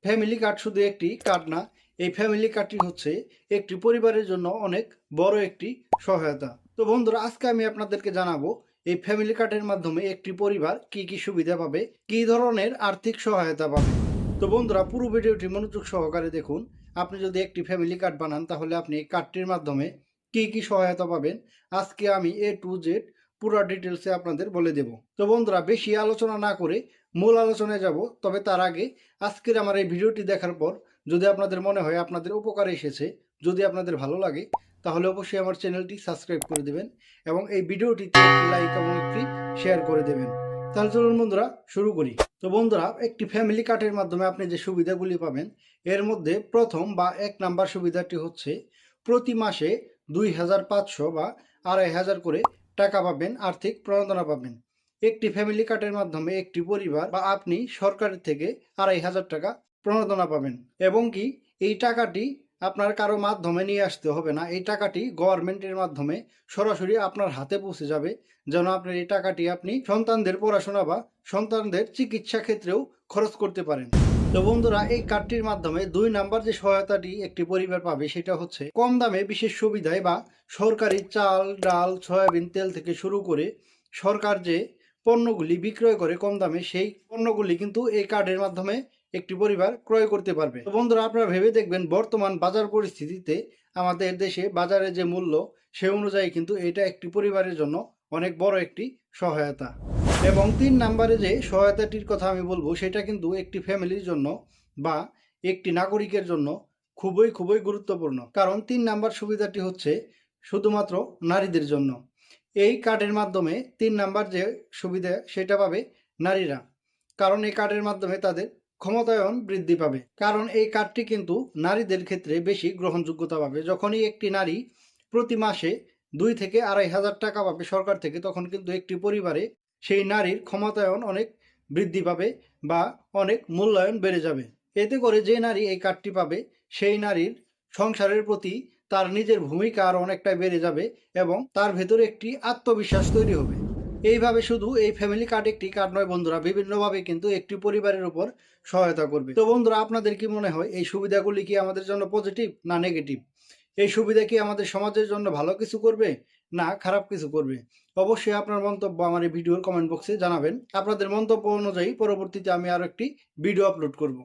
Family card শুধু একটি card না, এই ফ্যামিলি কার্ডটি হচ্ছে একটি পরিবারের জন্য অনেক বড় একটি সহায়তা। তো বন্ধুরা, আজকে আমি আপনাদেরকে জানাবো এই ফ্যামিলি কার্ডের মাধ্যমে একটি পরিবার কি কি সুবিধা পাবে, কি ধরনের আর্থিক সহায়তা পাবে। তো বন্ধুরা, পুরো ভিডিওটি মনোযোগ সহকারে দেখুন। আপনি যদি একটি ফ্যামিলি কার্ড বানান তাহলে আপনি এই কার্ডটির মাধ্যমে কি কি সহায়তা পাবেন আজকে আমি A to Z পুরো ডিটেলসে আপনাদের বলে দেব। তো বন্ধুরা, বেশি আলোচনা না করে মূল আলোচনায় যাব। তবে তার আগে আজকের আমার এই ভিডিওটি দেখার পর যদি আপনাদের মনে হয় আপনাদের উপকারে এসেছে, যদি আপনাদের ভালো লাগে, তাহলে অবশ্যই আমার চ্যানেলটি সাবস্ক্রাইব করে দেবেন এবং এই ভিডিওটিতে একটি লাইক এবং একটি শেয়ার করে দেবেন। তাহলে চলুন বন্ধুরা, শুরু করি। তো বন্ধুরা, একটি ফ্যামিলি কার্ডের মাধ্যমে আপনি যে সুবিধাগুলি পাবেন এর মধ্যে প্রথম বা 1 নাম্বার সুবিধাটি হচ্ছে প্রতি মাসে 2500 বা 2500 করে টাকা পাবেন, আর্থিক প্রণোদনা পাবেন। একটি ফ্যামিলি কার্ডের মাধ্যমে একটি পরিবার বা আপনি সরকারের থেকে 2500 টাকা প্রণোদনা পাবেন এবং কি এই টাকাটি আপনার কারো মাধ্যমে নিয়ে আসতে হবে না। এই টাকাটি গভর্নমেন্টের মাধ্যমে সরাসরি আপনার হাতে পৌঁছে যাবে, যেন আপনার এই টাকাটি আপনি সন্তানদের পড়াশোনা বা সন্তানদের চিকিৎসা ক্ষেত্রেও খরচ করতে পারেন। তো বন্ধুরা, এই কার্ডটির মাধ্যমে 2 নাম্বার যে সহায়তাটি একটি পরিবার পাবে সেটা হচ্ছে কম দামে বিশেষ সুবিধায় বা সরকারি চাল, ডাল, সয়াবিন তেল থেকে শুরু করে সরকার যে পণ্যগুলি বিক্রয় করে কম দামে, সেই পণ্যগুলি কিন্তু এই কার্ডের মাধ্যমে একটি পরিবার ক্রয় করতে পারবে। তো বন্ধুরা, আপনারা ভেবে দেখবেন বর্তমান বাজার পরিস্থিতিতে আমাদের দেশে বাজারে যে মূল্য সে অনুযায়ী কিন্তু এটা একটি পরিবারের জন্য অনেক বড় একটি সহায়তা। এবং 3 নাম্বারে যে সহায়তাটির কথা আমি বলবো সেটা কিন্তু একটি ফ্যামিলির জন্য বা একটি নাগরিকের জন্য খুবই খুবই গুরুত্বপূর্ণ। কারণ 3 নাম্বার সুবিধাটি হচ্ছে শুধুমাত্র নারীদের জন্য। এই কার্ডের মাধ্যমে 3 নাম্বার যে সুবিধা সেটা পাবে নারীরা। কারণ এই কার্ডের মাধ্যমে তাদের ক্ষমতায়ন বৃদ্ধি পাবে। কারণ এই কার্ডটি কিন্তু নারীদের ক্ষেত্রে বেশি গ্রহণযোগ্যতা পাবে। যখনই একটি নারী প্রতি মাসে 2 থেকে 2500 টাকা পাবে সরকার থেকে, তখন কিন্তু একটি পরিবারে সেই নারীর ক্ষমতায়ন অনেক বৃদ্ধি পাবে বা অনেক মূল্যায়ন বেড়ে যাবে। এতে করে যে নারী এই কার্ডটি পাবে সেই নারীর সংসারের প্রতি তার নিজের ভূমিকা আরও অনেকটাই বেড়ে যাবে এবং তার ভেতরে একটি আত্মবিশ্বাস তৈরি হবে। এইভাবে শুধু এই ফ্যামিলি কার্ড একটি কার্ড নয় বন্ধুরা, বিভিন্নভাবে কিন্তু একটি পরিবারের উপর সহায়তা করবে। তো বন্ধুরা, আপনাদের কি মনে হয় এই সুবিধাগুলি কি আমাদের জন্য পজিটিভ না নেগেটিভ? এই সুবিধা কি আমাদের সমাজের জন্য ভালো কিছু করবে না খারাপ কিছু করবে? অবশ্যই আপনার মন্তব্য আমার এই ভিডিওর কমেন্ট বক্সে জানাবেন। আপনাদের মন্তব্য অনুযায়ী পরবর্তীতে আমি আরো একটি ভিডিও আপলোড করব।